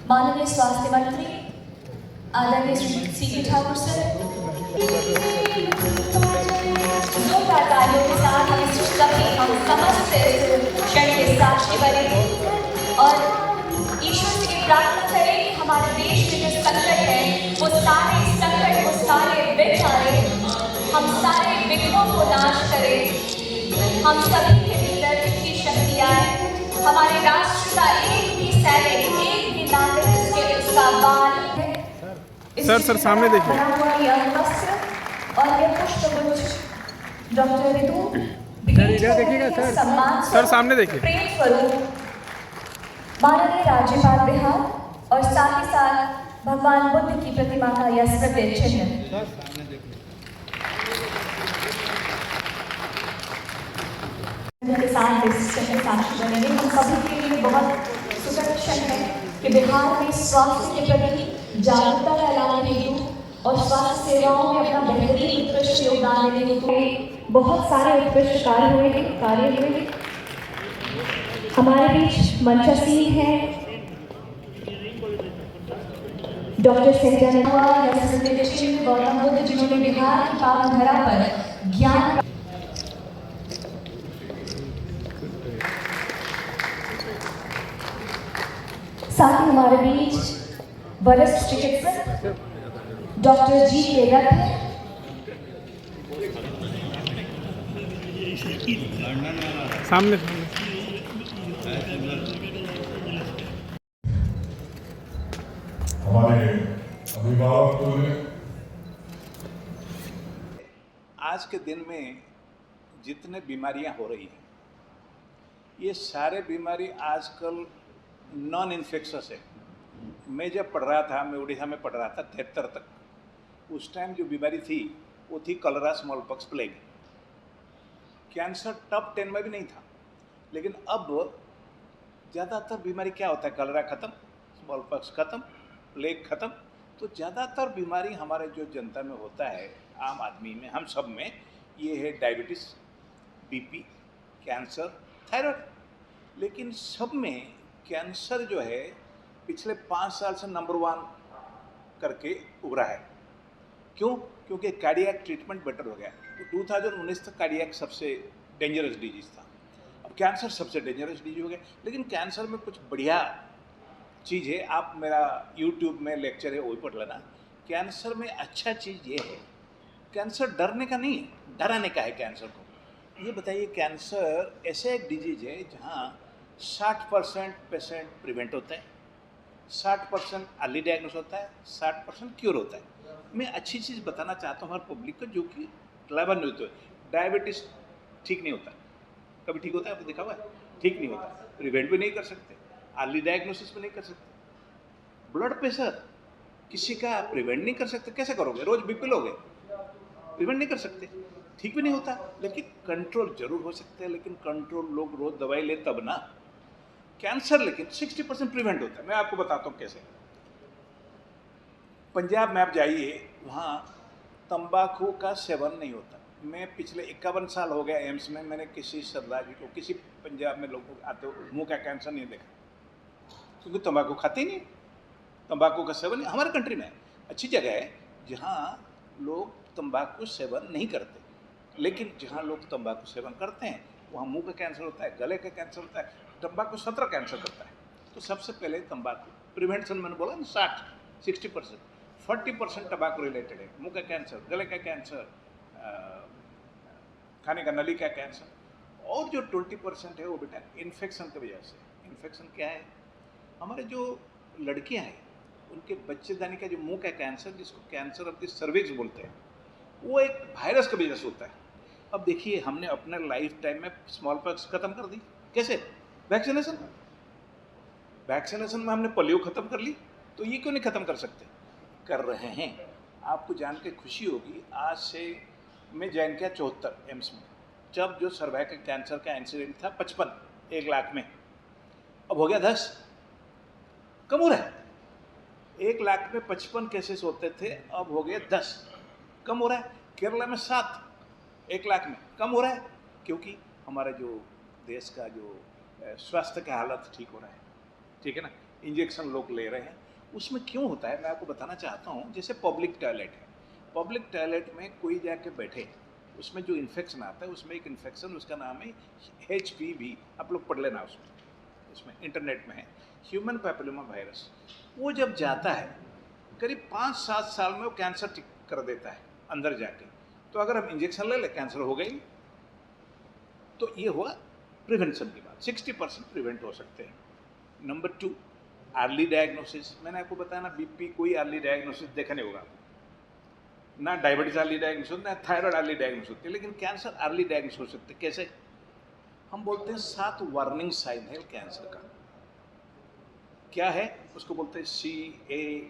माननीय स्वास्थ्य मंत्री आदरणीय श्री सी ठाकुर सर, जोरदार तालियों के साथ हम समस्त क्षण के साक्षी बने और ईश्वर से प्रार्थना करें कि हमारे देश में जो संकट है वो सारे संकट, वो सारे विघ्न आए, हम सारे विघ्नों को नाश करें, हम सभी के भीतर इतनी शक्ति आए, हमारे राष्ट्र का एक भी सैनिक, एक भी नागरिक इसका बाल है। सर सामने देखिए। और ये पुष्पगुच्छ डॉक्टर ऋतु देखिएगा सर सामने देखिए। प्रेम स्वरूप माननीय राज्यपाल बिहार और साथ ही साथ भगवान बुद्ध की प्रतिमा का यह स्मृति चिन्ह। के साथ साक्षी बनेंगे। हम सभी के लिए बहुत सुखद क्षण है कि बिहार में स्वास्थ्य के प्रति जागरूकता फैलाने हेतु और स्वास्थ्य सेवाओं में अपना बेहतरीन उत्कृष्ट योगदान देने हेतु बहुत सारे उत्कृष्ट कार्य हुए हैं। हमारे बीच मंचासीन है डॉक्टर सहजानंद गौतम बुद्ध जिन्होंने बिहार की पावन धरा पर ज्ञान साथ ही हमारे बीच वरिष्ठ चिकित्सक डॉक्टर जी के रथ सामने हमारे अभिभावकों ने आज के दिन में जितने बीमारियां हो रही हैं, ये सारे बीमारी आजकल नॉन इन्फेक्शस है। मैं जब पढ़ रहा था, मैं उड़ीसा में पढ़ रहा था 73 तक, उस टाइम जो बीमारी थी वो थी कलरा, small pox, plague. Cancer top 10 में भी नहीं था। लेकिन अब ज़्यादातर बीमारी क्या होता है, कलरा खत्म, स्मॉल पॉक्स खत्म, प्लेग खत्म। तो ज़्यादातर बीमारी हमारे जो जनता में होता है, आम आदमी में, हम सब में, ये है डायबिटीज़, बीपी, कैंसर, थायराइड। लेकिन सब में कैंसर जो है पिछले 5 साल से नंबर 1 करके उभरा है। क्यों? क्योंकि कार्डियक ट्रीटमेंट बेटर हो गया। तो 2019 तक कार्डियक सबसे डेंजरस डिजीज़ था, अब कैंसर सबसे डेंजरस डिजीज हो गया। लेकिन कैंसर में कुछ बढ़िया चीज़ है, आप मेरा यूट्यूब में लेक्चर है वो भी पढ़ लेना। कैंसर में अच्छा चीज़ ये है, कैंसर डरने का नहीं है, डराने का है कैंसर को। ये बताइए, कैंसर ऐसे एक डिजीज है जहाँ 60% पेशेंट प्रिवेंट होता है, 60% अर्ली डायग्नोस होता है, 60% क्योर होता है। मैं अच्छी चीज़ बताना चाहता हूँ हर पब्लिक को, जो कि क्लेवर नहीं होता है। डायबिटीज़ ठीक नहीं होता, कभी ठीक होता है? आपने देखा हुआ है? ठीक नहीं होता, प्रिवेंट भी नहीं कर सकते, अर्ली डायग्नोसिस भी नहीं कर सकते। ब्लड प्रेशर किसी का प्रिवेंट नहीं कर सकते, कैसे करोगे? रोज बीपी लोगे, प्रिवेंट नहीं कर सकते, ठीक भी नहीं होता। लेकिन कंट्रोल जरूर हो सकते हैं, लेकिन कंट्रोल लोग रोज दवाई ले तब ना। कैंसर लेकिन 60% प्रिवेंट होता है। मैं आपको बताता हूँ कैसे। पंजाब में आप जाइए, वहाँ तंबाकू का सेवन नहीं होता। मैं पिछले 51 साल हो गया एम्स में, मैंने किसी सरदार जी को, किसी पंजाब में लोगों को आते हो मुँह का कैंसर नहीं देखा, क्योंकि तंबाकू खाते ही नहीं। तंबाकू का सेवन हमारे कंट्री में अच्छी जगह है जहाँ लोग तंबाकू सेवन नहीं करते, लेकिन जहाँ लोग तंबाकू सेवन करते हैं वहाँ मुंह का कैंसर होता है, गले का कैंसर होता है। तंबाकू 17 कैंसर करता है। तो सबसे पहले तंबाकू प्रिवेंशन, मैंने बोला ना 60% 40% तंबाकू रिलेटेड है। मुंह का कैंसर, गले का कैंसर, खाने का नली का कैंसर। और जो 20% है वो बेटा इन्फेक्शन की वजह से। इन्फेक्शन क्या है? हमारे जो लड़कियां हैं उनके बच्चेदानी का जो मुंह का कैंसर, जिसको कैंसर ऑफ द सर्विक्स बोलते हैं, वो एक वायरस की वजह से होता है। अब देखिए, हमने अपने लाइफ टाइम में स्मॉल पॉक्स खत्म कर दी। कैसे? वैक्सीनेशन। वैक्सीनेशन में हमने पोलियो खत्म कर ली, तो ये क्यों नहीं खत्म कर सकते? कर रहे हैं। आपको जान के खुशी होगी, आज से मैं ज्वाइन किया 74 एम्स में, जब जो सर्वाइकल कैंसर का इंसिडेंट था 55 1 लाख में, अब हो गया 10, कम हो रहा है। 1 लाख में 55 केसेस होते थे, अब हो गए 10, कम हो रहा है। केरला में 7 1 लाख में, कम हो रहा है, क्योंकि हमारा जो देश का जो स्वास्थ्य का हालत ठीक हो रहा है, ठीक है ना, इंजेक्शन लोग ले रहे हैं। उसमें क्यों होता है मैं आपको बताना चाहता हूँ। जैसे पब्लिक टॉयलेट है, पब्लिक टॉयलेट में कोई जाके बैठे, उसमें जो इन्फेक्शन आता है, उसमें एक इन्फेक्शन, उसका नाम है HPV, आप लोग पढ़ लेना, उसमें इंटरनेट में है, ह्यूमन पैपिलोमा वायरस। वो जब जाता है करीब 5-7 साल में वो कैंसर ठीक कर देता है अंदर जाके। तो अगर हम इंजेक्शन ले लें, कैंसर हो गई। तो ये हुआ प्रिवेंशन की बात, 60% प्रिवेंट हो सकते हैं। Number 2, early diagnosis. मैंने आपको बताया ना, बीपी कोई अर्ली डायग्नोसिस देखा नहीं होगा, ना डायबिटीज अर्ली डायग्नोसिस, ना थायराइड अर्ली डायग्नोसिस होती है, लेकिन कैंसर अर्ली डायग्नोसिस हो सकते हैं। कैसे? हम बोलते हैं 7 वार्निंग साइन है कैंसर का। क्या है? उसको बोलते हैं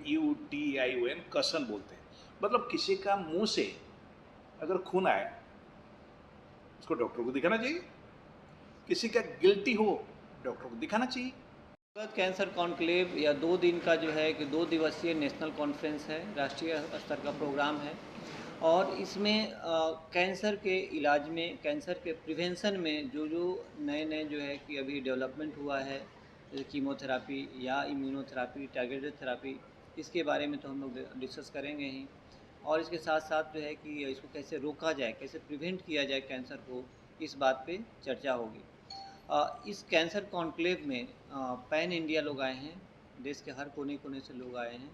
CAUTION, कसन बोलते हैं। मतलब किसी का मुंह से अगर खून आए, उसको डॉक्टर को दिखाना चाहिए। किसी का गिल्टी हो, डॉक्टर को दिखाना चाहिए। कैंसर कॉन्क्लेव या 2 दिन का जो है कि 2 दिवसीय नेशनल कॉन्फ्रेंस है, राष्ट्रीय स्तर का प्रोग्राम है। और इसमें कैंसर के इलाज में, कैंसर के प्रिवेंशन में जो नए जो है कि अभी डेवलपमेंट हुआ है, जैसे कीमोथेरापी या इम्यूनोथेरापी, टारगेटेड थेरापी, इसके बारे में तो हम लोग डिस्कस करेंगे ही। और इसके साथ साथ जो है कि इसको कैसे रोका जाए, कैसे प्रिवेंट किया जाए कैंसर को, इस बात पे चर्चा होगी। इस कैंसर कॉन्क्लेव में पैन इंडिया लोग आए हैं, देश के हर कोने कोने से लोग आए हैं,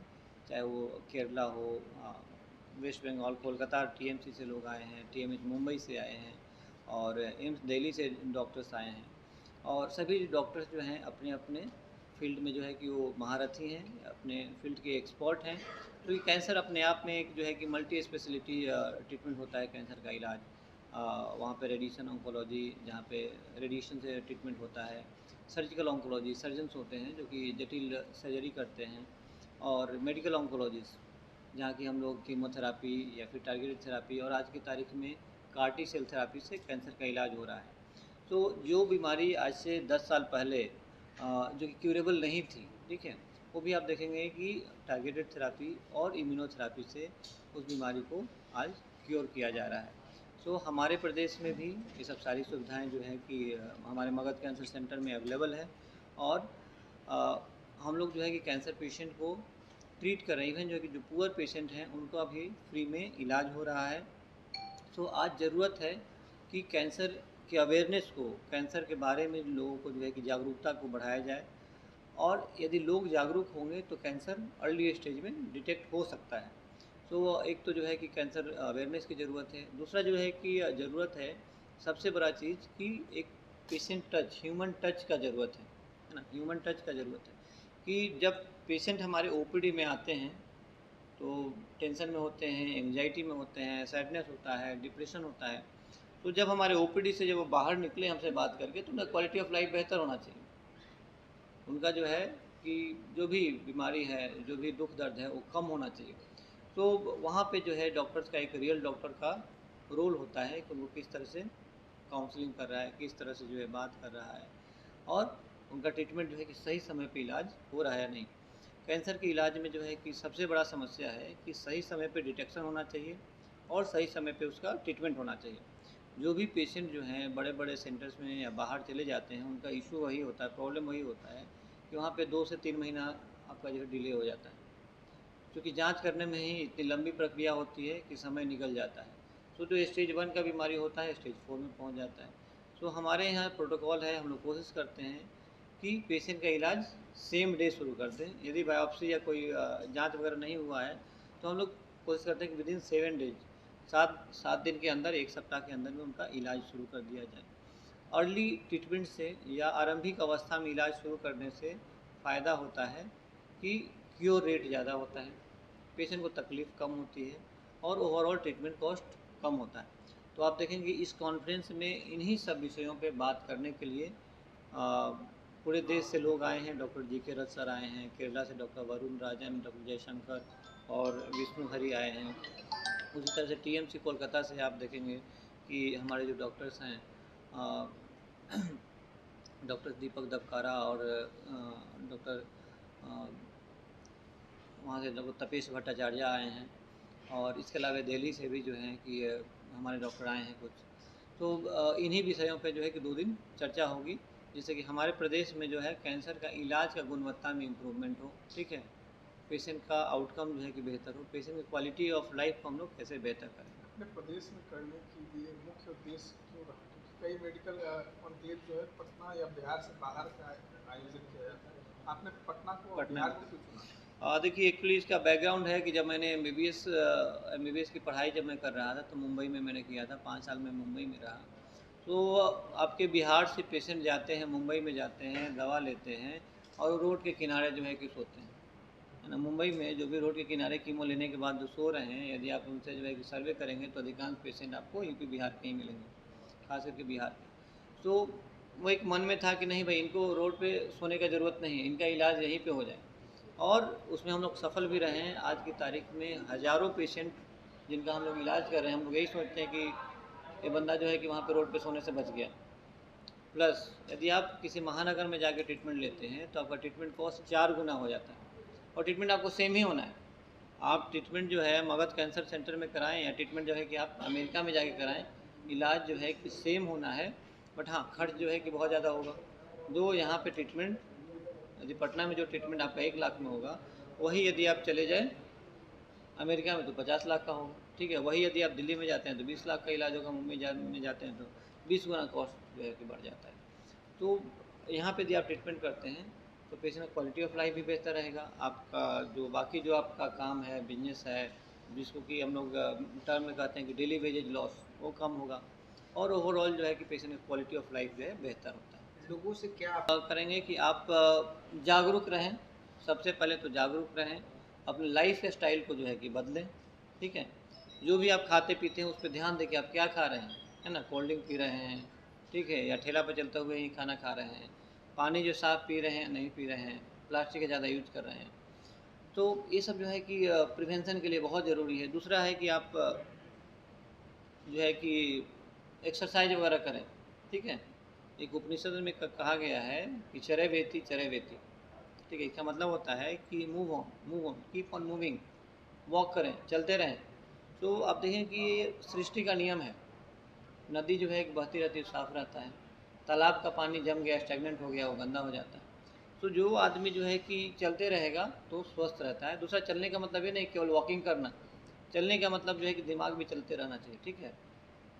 चाहे वो केरला हो, वेस्ट बंगाल, कोलकाता TMC से लोग आए हैं, TMH मुंबई से आए हैं, और एम्स दिल्ली से डॉक्टर्स आए हैं। और सभी डॉक्टर्स जो हैं अपने अपने फील्ड में जो है कि वो महारथी हैं, अपने फील्ड के एक्सपर्ट हैं। तो ये कैंसर अपने आप में एक जो है कि मल्टी स्पेशलिटी ट्रीटमेंट होता है कैंसर का इलाज। वहाँ पे रेडिएशन ऑन्कोलॉजी, जहाँ पे रेडिएशन से ट्रीटमेंट होता है, सर्जिकल ऑन्कोलॉजी, सर्जन्स होते हैं जो कि जटिल सर्जरी करते हैं, और मेडिकल ऑन्कोलॉजिस्ट, जहाँ की हम लोग कीमोथेरापी या फिर टारगेटेड थेरापी, और आज की तारीख में CAR-T सेल थेरापी से कैंसर का इलाज हो रहा है। तो जो बीमारी आज से 10 साल पहले जो कि क्यूरेबल नहीं थी, ठीक है, वो भी आप देखेंगे कि टारगेटेड थेरापी और इम्यूनोथेरापी से उस बीमारी को आज क्योर किया जा रहा है। तो हमारे प्रदेश में भी ये सब सारी सुविधाएं जो है कि हमारे मगध कैंसर सेंटर में अवेलेबल है। और हम लोग जो है कि कैंसर पेशेंट को ट्रीट कर रहे हैं। इवन जो कि जो पुअर पेशेंट हैं उनका भी फ्री में इलाज हो रहा है। तो आज ज़रूरत है कि कैंसर के अवेयरनेस को, कैंसर के बारे में लोगों को जो है कि जागरूकता को बढ़ाया जाए। और यदि लोग जागरूक होंगे तो कैंसर अर्ली स्टेज में डिटेक्ट हो सकता है। तो एक तो जो है कि कैंसर अवेयरनेस की ज़रूरत है। दूसरा जो है कि ज़रूरत है, सबसे बड़ा चीज़ कि एक पेशेंट टच, ह्यूमन टच का ज़रूरत है ना, ह्यूमन टच का ज़रूरत है। कि जब पेशेंट हमारे OPD में आते हैं तो टेंशन में होते हैं, एंग्जाइटी में होते हैं, सैडनेस होता है, डिप्रेशन होता है। तो जब हमारे OPD से जब वो बाहर निकले हमसे बात करके, तो उनका क्वालिटी ऑफ लाइफ बेहतर होना चाहिए। उनका जो है कि जो भी बीमारी है, जो भी दुख दर्द है, वो कम होना चाहिए। तो वहाँ पे जो है डॉक्टर्स का, एक रियल डॉक्टर का रोल होता है कि वो किस तरह से काउंसलिंग कर रहा है, किस तरह से जो है बात कर रहा है, और उनका ट्रीटमेंट जो है कि सही समय पे इलाज हो रहा है या नहीं। कैंसर के इलाज में जो है कि सबसे बड़ा समस्या है कि सही समय पे डिटेक्शन होना चाहिए और सही समय पे उसका ट्रीटमेंट होना चाहिए। जो भी पेशेंट जो हैं बड़े बड़े सेंटर्स में या बाहर चले जाते हैं, उनका इशू वही होता है, प्रॉब्लम वही होता है कि वहाँ पे 2 से 3 महीना आपका जो है डिले हो जाता है, क्योंकि जांच करने में ही इतनी लंबी प्रक्रिया होती है कि समय निकल जाता है। तो जो स्टेज 1 का बीमारी होता है, स्टेज 4 में पहुँच जाता है। तो हमारे यहाँ प्रोटोकॉल है, हम लोग कोशिश करते हैं कि पेशेंट का इलाज सेम डे शुरू कर दें। यदि बायोप्सी या कोई जांच वगैरह नहीं हुआ है तो हम लोग कोशिश करते हैं कि विदिन 7 डेज, 7 दिन के अंदर, 1 सप्ताह के अंदर में उनका इलाज शुरू कर दिया जाए। अर्ली ट्रीटमेंट से या आरंभिक अवस्था में इलाज शुरू करने से फ़ायदा होता है कि क्योर रेट ज़्यादा होता है, पेशेंट को तकलीफ़ कम होती है और ओवरऑल ट्रीटमेंट कॉस्ट कम होता है। तो आप देखेंगे इस कॉन्फ्रेंस में इन्हीं सब विषयों पे बात करने के लिए पूरे देश से लोग आए हैं। डॉक्टर GK रथ सर आए हैं, केरला से डॉक्टर वरुण राजन, डॉक्टर जयशंकर और विष्णु हरी आए हैं। उसी तरह से TMC कोलकाता से आप देखेंगे कि हमारे जो डॉक्टर्स हैं, डॉक्टर दीपक दबकारा और डॉक्टर वहाँ वहाँ से डॉक्टर तपेश भट्टाचार्य आए हैं, और इसके अलावा दिल्ली से भी जो है कि हमारे डॉक्टर आए हैं कुछ। तो इन्हीं विषयों पे जो है कि 2 दिन चर्चा होगी, जिससे कि हमारे प्रदेश में जो है कैंसर का इलाज का गुणवत्ता में इम्प्रूवमेंट हो, ठीक है, पेशेंट का आउटकम जो है कि बेहतर हो, पेशेंट की क्वालिटी ऑफ लाइफ को हम लोग कैसे बेहतर करें। अपने प्रदेश में करने के लिए मुख्य उद्देश्य क्यों रहा? क्योंकि कई मेडिकल कॉन्क्लेव जो है पटना या बिहार से बाहर का आयोजित किया जाता है, आपने पटना को बिहार को क्यों चुना? देखिए, एक्चुअली इसका बैकग्राउंड है कि जब मैंने एमबीबीएस की पढ़ाई जब मैं कर रहा था तो मुंबई में मैंने किया था, 5 साल में मुंबई में रहा। तो आपके बिहार से पेशेंट जाते हैं, मुंबई में जाते हैं, दवा लेते हैं और रोड के किनारे जो है कि सोते हैं, है ना। मुंबई में जो भी रोड के किनारे कीमो लेने के बाद जो सो रहे हैं, यदि आप उनसे जो है कि सर्वे करेंगे तो अधिकांश पेशेंट आपको यूपी बिहार के ही मिलेंगे, खास करके बिहार के। तो वो एक मन में था कि नहीं भाई, इनको रोड पे सोने का ज़रूरत नहीं है, इनका इलाज यहीं पे हो जाए, और उसमें हम लोग सफल भी रहे हैं। आज की तारीख में हज़ारों पेशेंट जिनका हम लोग इलाज कर रहे हैं, हम लोग यही सोचते हैं कि ये बंदा जो है कि वहाँ पे रोड पे सोने से बच गया। प्लस यदि आप किसी महानगर में जाके ट्रीटमेंट लेते हैं तो आपका ट्रीटमेंट कॉस्ट 4 गुना हो जाता है, और ट्रीटमेंट आपको सेम ही होना है। आप ट्रीटमेंट जो है मगध कैंसर सेंटर में कराएं या ट्रीटमेंट जो है कि आप अमेरिका में जाके कराएं, इलाज जो है कि सेम होना है, बट हाँ, खर्च जो है कि बहुत ज़्यादा होगा। जो यहाँ पे ट्रीटमेंट, यदि पटना में जो ट्रीटमेंट आपका 1 लाख में होगा, वही यदि आप चले जाएँ अमेरिका में तो 50 लाख का होगा, ठीक है। वही यदि आप दिल्ली में जाते हैं तो 20 लाख का इलाज होगा, मुंबई में जाते हैं तो 20 गुना कॉस्ट जो है कि बढ़ जाता है। तो यहाँ पे यदि आप ट्रीटमेंट करते हैं तो पेशेंट का क्वालिटी ऑफ लाइफ भी बेहतर रहेगा, आपका जो बाकी जो आपका काम है, बिजनेस है, जिसको कि हम लोग टर्म में कहते हैं कि डेली वेजेज लॉस, वो कम होगा, और ओवरऑल जो है कि पेशेंट का क्वालिटी ऑफ लाइफ जो है बेहतर होता है। लोगों से क्या करेंगे कि आप जागरूक रहें, सबसे पहले तो जागरूक रहें, अपने लाइफ स्टाइल को जो है कि बदलें, ठीक है। जो भी आप खाते पीते हैं उस पर ध्यान दें कि आप क्या खा रहे हैं, है ना। कोल्ड ड्रिंक पी रहे हैं, ठीक है, या ठेला पर चलते हुए ही खाना खा रहे हैं, पानी जो साफ़ पी रहे हैं नहीं पी रहे हैं, प्लास्टिक का ज़्यादा यूज कर रहे हैं। तो ये सब जो है कि प्रिवेंशन के लिए बहुत ज़रूरी है। दूसरा है कि आप जो है कि एक्सरसाइज वगैरह करें, ठीक है। एक उपनिषद में कहा गया है कि चरे वेती, ठीक है। इसका मतलब होता है कि move on, keep on moving, walk करें, चलते रहें। तो आप देखें कि ये सृष्टि का नियम है। नदी जो है कि बहती रहती है, साफ रहता है, तालाब का पानी जम गया, स्टैग्नेंट हो गया, वो गंदा हो जाता है। तो जो आदमी जो है कि चलते रहेगा तो स्वस्थ रहता है। दूसरा, चलने का मतलब ये नहीं केवल वॉकिंग करना, चलने का मतलब जो है कि दिमाग भी चलते रहना चाहिए, ठीक है।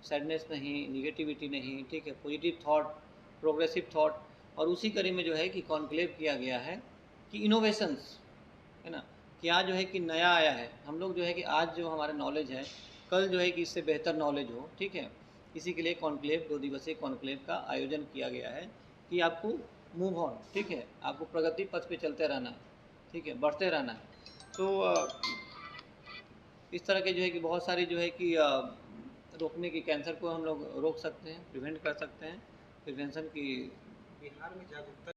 सैडनेस नहीं, निगेटिविटी नहीं, ठीक है, पॉजिटिव थॉट, प्रोग्रेसिव थॉट। और उसी कड़ी में जो है कि कॉन्क्लेव किया गया है कि इनोवेशंस, है ना, क्या जो है कि नया आया है। हम लोग जो है कि आज जो हमारा नॉलेज है, कल जो है कि इससे बेहतर नॉलेज हो, ठीक है। इसी के लिए कॉन्क्लेव, 2 दिवसीय कॉन्क्लेव का आयोजन किया गया है कि आपको मूव ऑन, ठीक है, आपको प्रगति पथ पे चलते रहना है, ठीक है, बढ़ते रहना है। तो इस तरह के जो है कि बहुत सारी जो है कि रोकने की, कैंसर को हम लोग रोक सकते हैं, प्रिवेंट कर सकते हैं। प्रिवेंशन की बिहार में जागरूकता